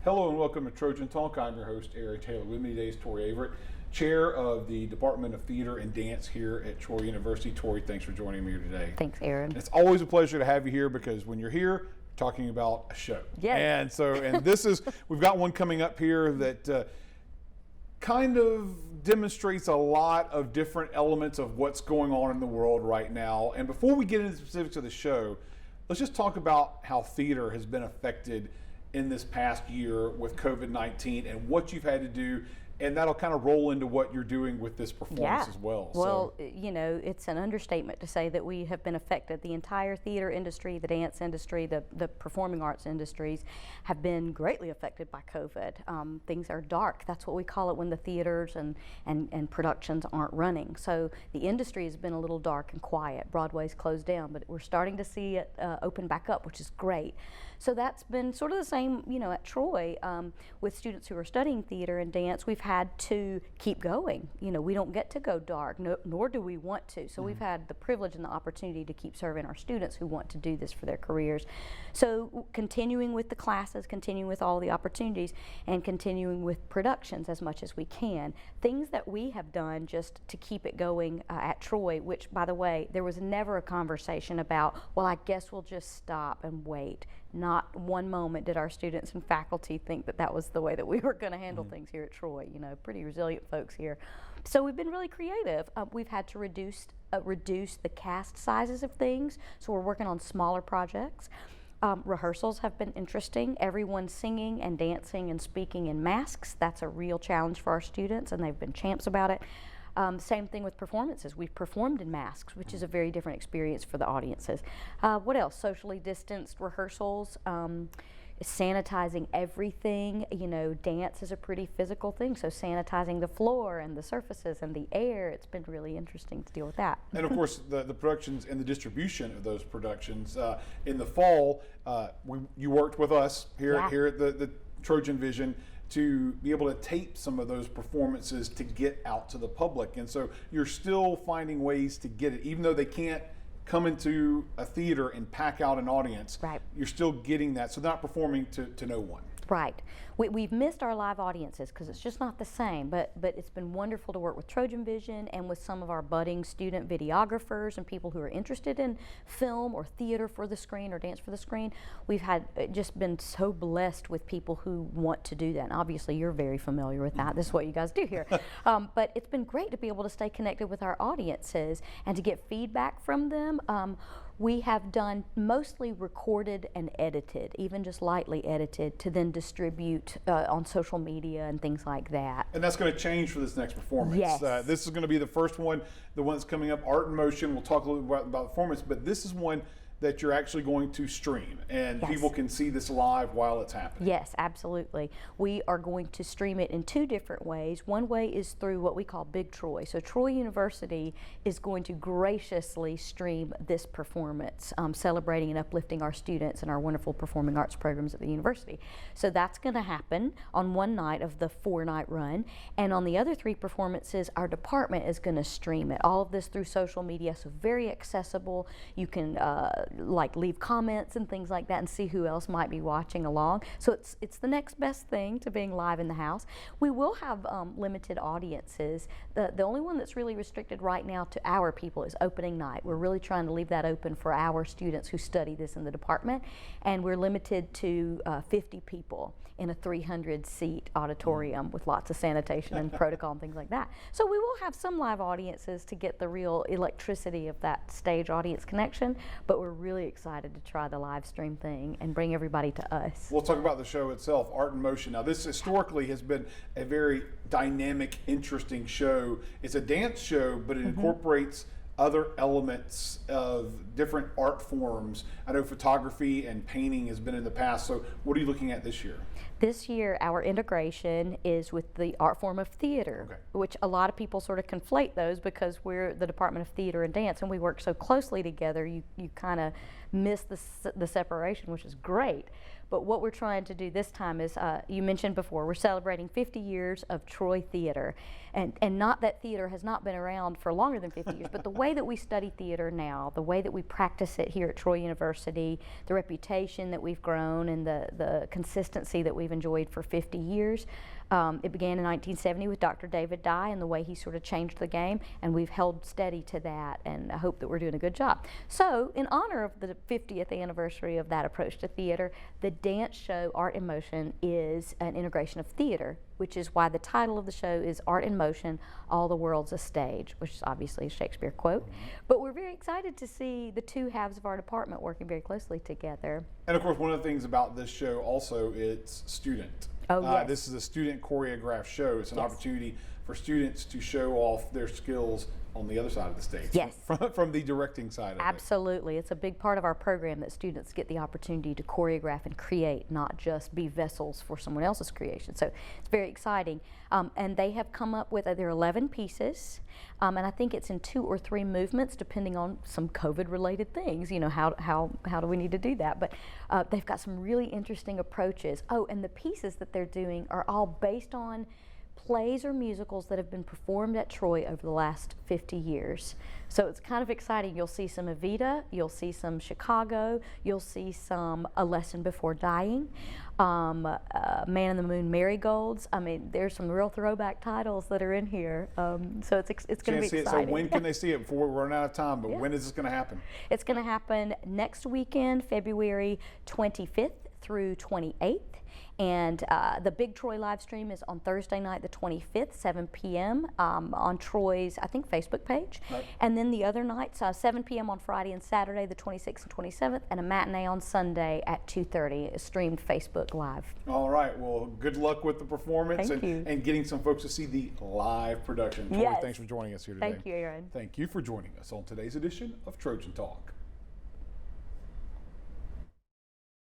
Hello and welcome to Trojan Talk. I'm your host, Eric Taylor. With me today is Tori Averett, Chair of the Department of Theater and Dance here at Troy University. Tori, thanks for joining me here today. Thanks, Aaron. It's always a pleasure to have you here because when you're here, we're talking about a show. Yes. And this is, we've got one coming up here that kind of demonstrates a lot of different elements of what's going on in the world right now. And before we get into the specifics of the show, let's just talk about how theater has been affected in this past year with COVID-19 and what you've had to do, and that'll kind of roll into what you're doing with this performance as well. Well, you know, it's an understatement to say that we have been affected. The entire theater industry, the dance industry, the performing arts industries have been greatly affected by COVID. Things are dark. That's what we call it when the theaters and productions aren't running. So the industry has been a little dark and quiet. Broadway's closed down, but we're starting to see it open back up, which is great. So that's been sort of the same, you know, at Troy with students who are studying theater and dance. We've had to keep going. You know, we don't get to go dark, nor do we want to. So we've had the privilege and the opportunity to keep serving our students who want to do this for their careers. So continuing with the classes, continuing with all the opportunities, and continuing with productions as much as we can. Things that we have done just to keep it going at Troy, which, by the way, there was never a conversation about, well, I guess we'll just stop and wait. Not one moment did our students and faculty think that that was the way that we were going to handle things here at Troy. You know, pretty resilient folks here. So we've been really creative. We've had to reduce the cast sizes of things, so we're working on smaller projects. Rehearsals have been interesting. Everyone's singing and dancing and speaking in masks. That's a real challenge for our students, and they've been champs about it. Same thing with performances. We've performed in masks, which is a very different experience for the audiences. What else? Socially distanced rehearsals, sanitizing everything. You know, dance is a pretty physical thing, so sanitizing the floor and the surfaces and the air, it's been really interesting to deal with that. And of course, the productions and the distribution of those productions. In the fall, you worked with us here at the TrojanVision to be able to tape some of those performances to get out to the public. And so you're still finding ways to get it, even though they can't come into a theater and pack out an audience. Right. You're still getting that, so they're not performing to no one. Right. We've missed our live audiences because it's just not the same, but it's been wonderful to work with TrojanVision and with some of our budding student videographers and people who are interested in film or theater for the screen or dance for the screen. We've had just been so blessed with people who want to do that. And obviously you're very familiar with that. This is what you guys do here. But it's been great to be able to stay connected with our audiences and to get feedback from them. We have done mostly recorded and edited, even just lightly edited, to then distribute on social media and things like that. And that's going to change for this next performance. Yes. This is going to be the first one, the one that's coming up, Art in Motion. We'll talk a little bit about performance, but this is one that you're actually going to stream, and people can see this live while it's happening. Yes, absolutely. We are going to stream it in two different ways. One way is through what we call Big Troy. So Troy University is going to graciously stream this performance, celebrating and uplifting our students and our wonderful performing arts programs at the university. So that's going to happen on one night of the 4-night run, and on the other 3 performances, our department is going to stream it. All of this through social media, so very accessible. You can like leave comments and things like that and see who else might be watching along. So it's the next best thing to being live in the house. We will have limited audiences. The only one that's really restricted right now to our people is opening night. We're really trying to leave that open for our students who study this in the department, and we're limited to 50 people in a 300-seat auditorium with lots of sanitation and protocol and things like that. So we will have some live audiences to get the real electricity of that stage audience connection, but we're really excited to try the live stream thing and bring everybody to us. We'll talk about the show itself, Art in Motion. Now, this historically has been a very dynamic, interesting show. It's a dance show, but it incorporates other elements of different art forms. I know photography and painting has been in the past, so what are you looking at this year? This year, our integration is with the art form of theater, which a lot of people sort of conflate those because we're the Department of Theater and Dance and we work so closely together, you kind of miss the separation, which is great. But what we're trying to do this time is, you mentioned before, we're celebrating 50 years of Troy Theater. And not that theater has not been around for longer than 50 years, but the way that we study theater now, the way that we practice it here at Troy University, the reputation that we've grown and the consistency that we've enjoyed for 50 years. It began in 1970 with Dr. David Dye and the way he sort of changed the game, and we've held steady to that, and I hope that we're doing a good job. So in honor of the 50th anniversary of that approach to theater, the dance show Art in Motion is an integration of theater, which is why the title of the show is Art in Motion, All the World's a Stage, which is obviously a Shakespeare quote. But we're very excited to see the two halves of our department working very closely together. And of course, one of the things about this show also, it's student. Oh, yes. This is a student choreographed show. It's an Yes. opportunity for students to show off their skills on the other side of the stage. Yes. From the directing side of it. Absolutely. It's a big part of our program that students get the opportunity to choreograph and create, not just be vessels for someone else's creation. So it's very exciting. And they have come up with, there are 11 pieces, and I think it's in 2 or 3 movements, depending on some COVID-related things. You know, how do we need to do that? But they've got some really interesting approaches. Oh, and the pieces that they're doing are all based on plays or musicals that have been performed at Troy over the last 50 years. So it's kind of exciting. You'll see some Evita, you'll see some Chicago, you'll see some A Lesson Before Dying, Man in the Moon Marigolds. I mean, there's some real throwback titles that are in here. So it's going to be exciting. So when can they see it before we run out of time? But Yeah. when is this going to happen? It's going to happen next weekend, February 25th through 28th. And the big Troy live stream is on Thursday night, the 25th, 7 p.m. On Troy's, I think, Facebook page. Right. And then the other nights, 7 p.m. on Friday and Saturday, the 26th and 27th, and a matinee on Sunday at 2:30, streamed Facebook Live. All right. Well, good luck with the performance Thank you. and getting some folks to see the live production. Tori, Yes. thanks for joining us here today. Thank you, Aaron. Thank you for joining us on today's edition of Trojan Talk.